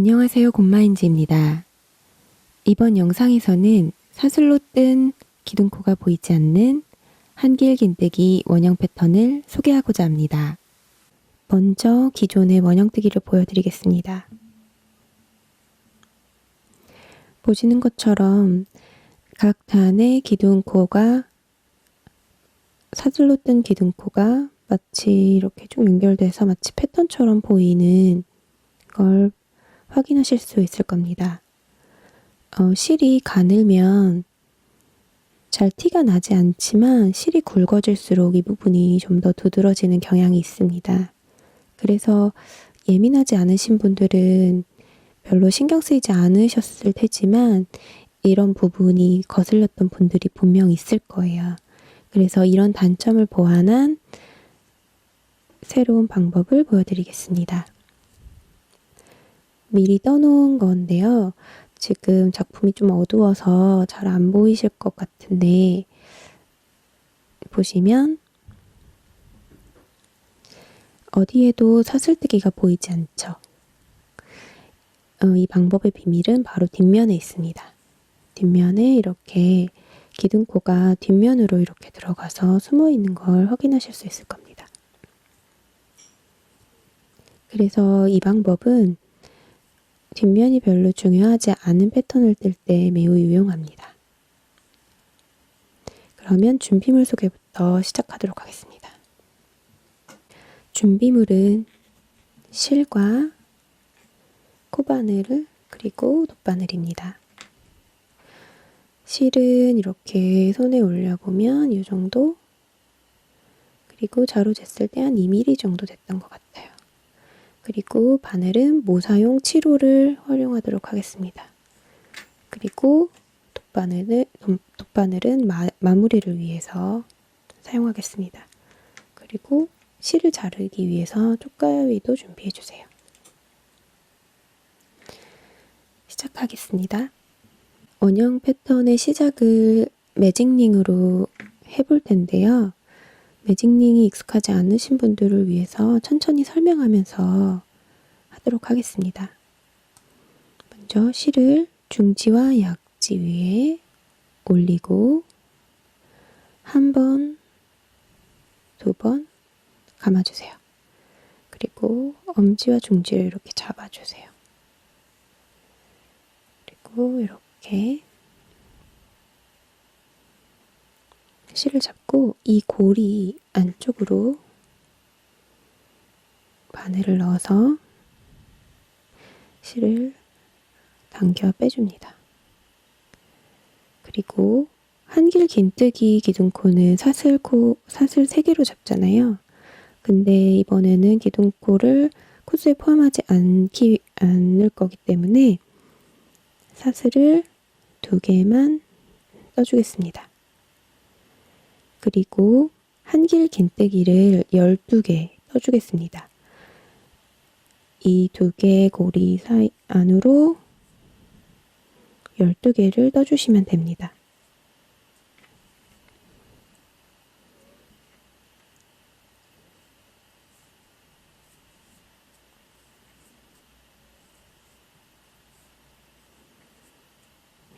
안녕하세요, 곰마인즈입니다. 이번 영상에서는 사슬로 뜬 기둥코가 보이지 않는 한길긴뜨기 원형 패턴을 소개하고자 합니다. 먼저 기존의 원형뜨기를 보여드리겠습니다. 보시는 것처럼 각 단의 기둥코가 사슬로 뜬 기둥코가 마치 이렇게 쭉 연결돼서 마치 패턴처럼 보이는 걸 확인하실 수 있을 겁니다. 실이 가늘면 잘 티가 나지 않지만 실이 굵어질수록 이 부분이 좀 더 두드러지는 경향이 있습니다. 그래서 예민하지 않으신 분들은 별로 신경 쓰이지 않으셨을 테지만 이런 부분이 거슬렸던 분들이 분명 있을 거예요. 그래서 이런 단점을 보완한 새로운 방법을 보여드리겠습니다. 미리 떠놓은 건데요. 지금 작품이 좀 어두워서 잘 안 보이실 것 같은데 보시면 어디에도 사슬뜨기가 보이지 않죠. 이 방법의 비밀은 바로 뒷면에 있습니다. 뒷면에 이렇게 기둥코가 뒷면으로 이렇게 들어가서 숨어 있는 걸 확인하실 수 있을 겁니다. 그래서 이 방법은 뒷면이 별로 중요하지 않은 패턴을 뜰 때 매우 유용합니다. 그러면 준비물 소개부터 시작하도록 하겠습니다. 준비물은 실과 코바늘 그리고 돗바늘입니다. 실은 이렇게 손에 올려보면 이 정도, 그리고 자로 쟀을 때 한 2mm 정도 됐던 것 같아요. 그리고 바늘은 모사용 7호를 활용하도록 하겠습니다. 그리고 돗바늘은 마무리를 위해서 사용하겠습니다. 그리고 실을 자르기 위해서 쪽가위도 준비해주세요. 시작하겠습니다. 원형 패턴의 시작을 매직링으로 해볼 텐데요. 매직링이 익숙하지 않으신 분들을 위해서 천천히 설명하면서 하도록 하겠습니다. 먼저 실을 중지와 약지 위에 올리고 한 번, 두 번 감아주세요. 그리고 엄지와 중지를 이렇게 잡아주세요. 그리고 이렇게 실을 잡고 이 고리 안쪽으로 바늘을 넣어서 실을 당겨 빼줍니다. 그리고 한길긴뜨기 기둥코는 사슬 3개로 잡잖아요. 근데 이번에는 기둥코를 코스에 포함하지 않을 거기 때문에 사슬을 2개만 떠주겠습니다. 그리고 한길긴뜨기를 12개 떠주겠습니다. 이 2개의 고리 사이 안으로 12개를 떠주시면 됩니다.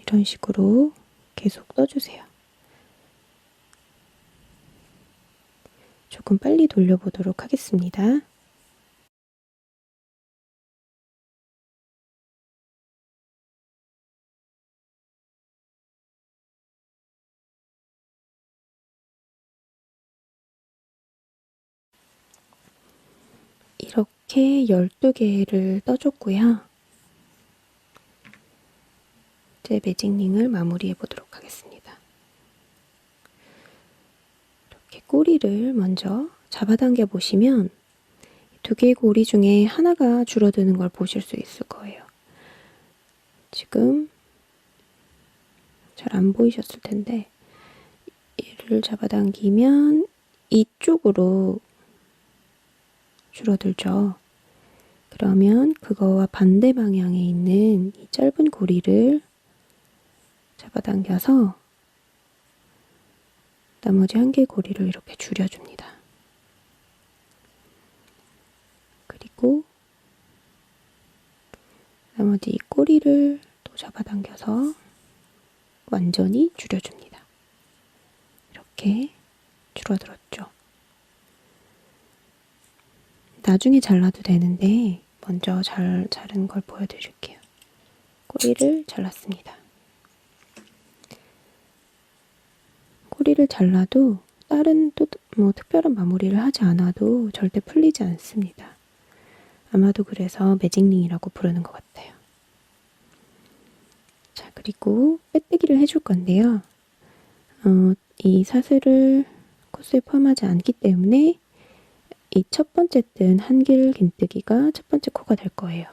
이런 식으로 계속 떠주세요. 조금 빨리 돌려보도록 하겠습니다. 이렇게 12개를 떠줬고요. 이제 매직링을 마무리해 보도록 하겠습니다. 이렇게 꼬리를 먼저 잡아당겨 보시면 2개의 고리 중에 하나가 줄어드는 걸 보실 수 있을 거예요. 지금 잘 안 보이셨을 텐데 얘를 잡아당기면 이쪽으로 줄어들죠. 그러면 그거와 반대 방향에 있는 이 짧은 고리를 잡아당겨서 나머지 1개의 고리를 이렇게 줄여줍니다. 그리고 나머지 꼬리를 또 잡아당겨서 완전히 줄여줍니다. 이렇게 줄어들었죠. 나중에 잘라도 되는데 먼저 자른 걸 보여드릴게요. 꼬리를 잘랐습니다. 꼬리를 잘라도 다른 또 뭐 특별한 마무리를 하지 않아도 절대 풀리지 않습니다. 아마도 그래서 매직링이라고 부르는 것 같아요. 자, 그리고 빼뜨기를 해줄 건데요. 이 사슬을 코스에 포함하지 않기 때문에 이 첫 번째 뜬 한길 긴뜨기가 첫 번째 코가 될 거예요.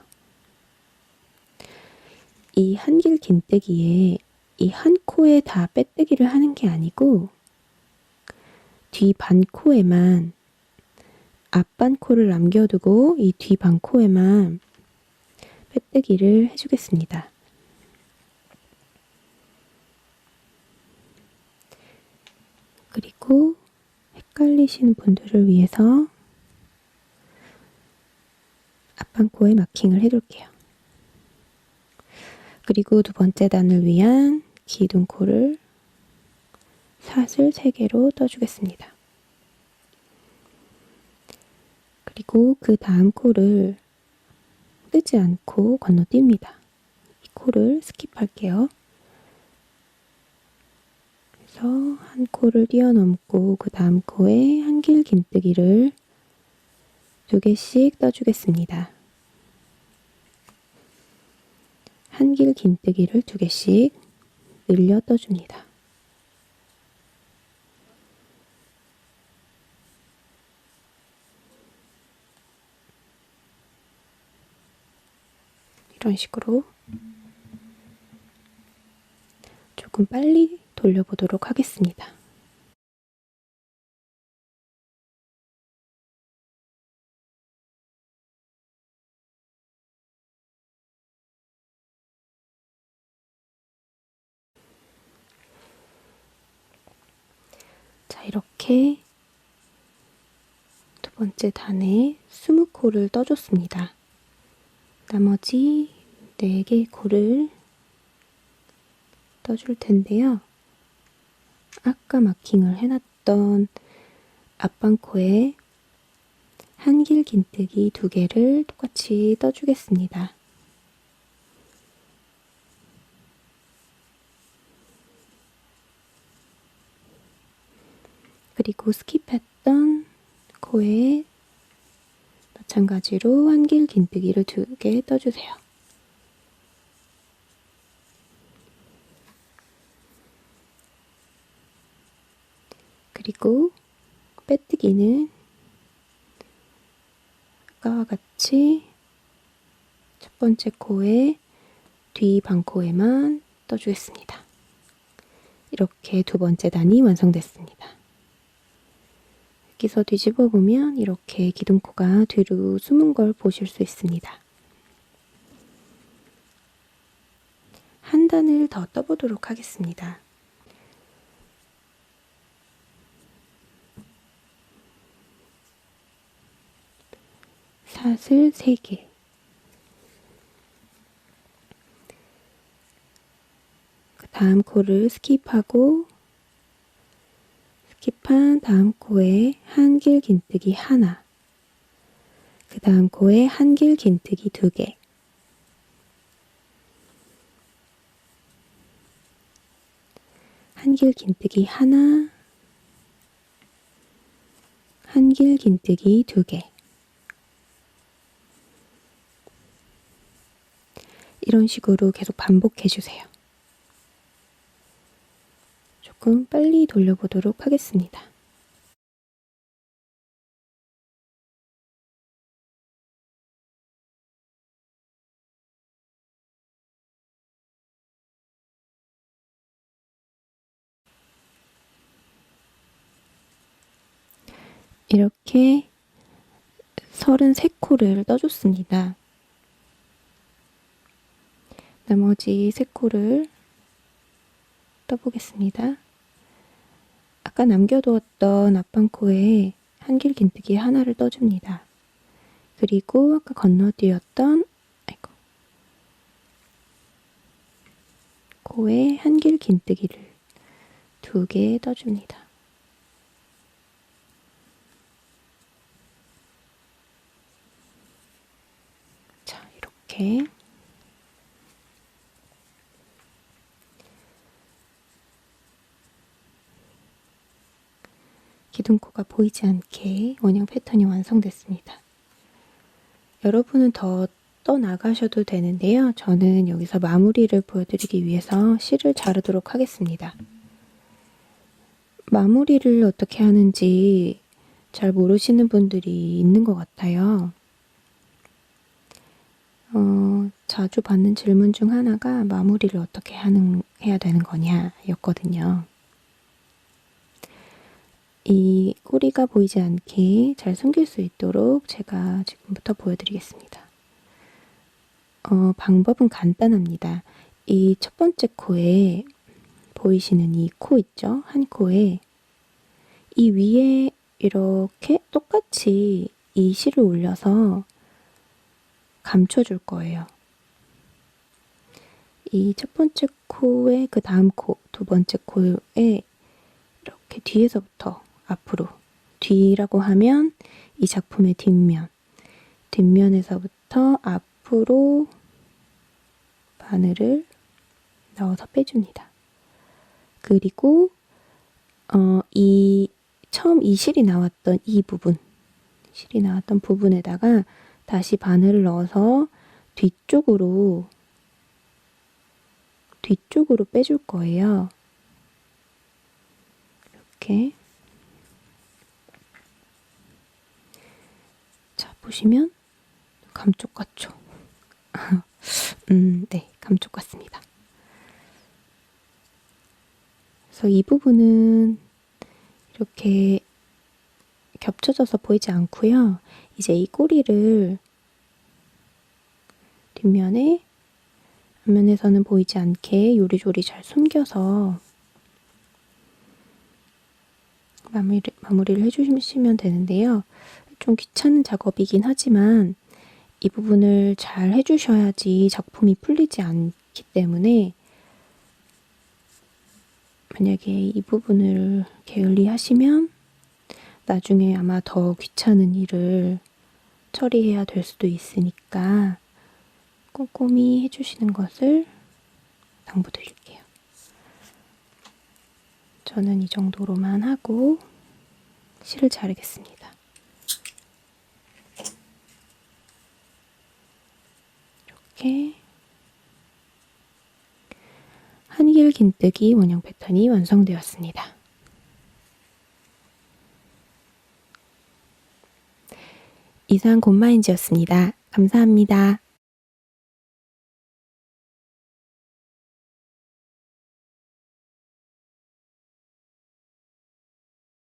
이 한길 긴뜨기에 이 한 코에 다 빼뜨기를 하는 게 아니고 뒤 반 코에만 앞반 코를 남겨두고 이 뒤 반 코에만 빼뜨기를 해주겠습니다. 그리고 헷갈리시는 분들을 위해서 앞반 코에 마킹을 해둘게요. 그리고 두 번째 단을 위한 기둥코를 사슬 3개로 떠주겠습니다. 그리고 그 다음 코를 뜨지 않고 건너뜁니다. 이 코를 스킵할게요. 그래서 한 코를 뛰어넘고 그 다음 코에 한길 긴뜨기를 2개씩 떠주겠습니다. 한길 긴뜨기를 2개씩 늘려 떠줍니다. 이런 식으로 조금 빨리 돌려보도록 하겠습니다. 자, 이렇게 두 번째 단에 20코를 떠줬습니다. 나머지 4개의 코를 떠줄 텐데요. 아까 마킹을 해놨던 앞방코에 한길 긴뜨기 2개를 똑같이 떠주겠습니다. 그리고 스킵했던 코에 마찬가지로 한길 긴뜨기를 2개 떠주세요. 그리고 빼뜨기는 아까와 같이 첫 번째 코에 뒤 반코에만 떠주겠습니다. 이렇게 두 번째 단이 완성됐습니다. 여기서 뒤집어 보면 이렇게 기둥코가 뒤로 숨은 걸 보실 수 있습니다. 한 단을 더 떠보도록 하겠습니다. 사슬 3개, 그 다음 코를 스킵하고 스킵한 다음 코에 한길 긴뜨기 하나, 그 다음 코에 한길 긴뜨기 2개, 한길 긴뜨기 하나, 한길 긴뜨기 2개. 이런 식으로 계속 반복해 주세요. 조금 빨리 돌려보도록 하겠습니다. 이렇게 33코를 떠줬습니다. 나머지 3코를 떠보겠습니다. 아까 남겨두었던 앞방코에 한길 긴뜨기 하나를 떠줍니다. 그리고 아까 건너뛰었던 긴뜨기를 2개 떠줍니다. 자, 이렇게 기둥코가 보이지 않게 원형 패턴이 완성됐습니다. 여러분은 더 떠나가셔도 되는데요. 저는 여기서 마무리를 보여드리기 위해서 실을 자르도록 하겠습니다. 마무리를 어떻게 하는지 잘 모르시는 분들이 있는 것 같아요. 자주 받는 질문 중 하나가 마무리를 어떻게 해야 되는 거냐 였거든요. 이 꼬리가 보이지 않게 잘 숨길 수 있도록 제가 지금부터 보여드리겠습니다. 방법은 간단합니다. 이 첫 번째 코에 보이시는 이 코 있죠? 한 코에 이 위에 이렇게 똑같이 이 실을 올려서 감춰줄 거예요. 이 첫 번째 코에 그 다음 코, 두 번째 코에 이렇게 뒤에서부터 앞으로, 뒤라고 하면 이 작품의 뒷면, 뒷면에서부터 앞으로 바늘을 넣어서 빼줍니다. 그리고 처음 이 실이 나왔던 이 부분, 실이 나왔던 부분에다가 다시 바늘을 넣어서 뒤쪽으로 빼줄 거예요. 이렇게. 자, 보시면 감쪽 같죠? 네, 감쪽 같습니다. 그래서 이 부분은 이렇게 겹쳐져서 보이지 않고요. 이제 이 꼬리를 뒷면에, 앞면에서는 보이지 않게 요리조리 잘 숨겨서 마무리를 해주시면 되는데요. 좀 귀찮은 작업이긴 하지만 이 부분을 잘 해주셔야지 작품이 풀리지 않기 때문에 만약에 이 부분을 게을리 하시면 나중에 아마 더 귀찮은 일을 처리해야 될 수도 있으니까 꼼꼼히 해주시는 것을 당부드릴게요. 저는 이 정도로만 하고 실을 자르겠습니다. 이렇게 한길 긴뜨기 원형 패턴이 완성되었습니다. 이상 곰마인즈였습니다. 감사합니다.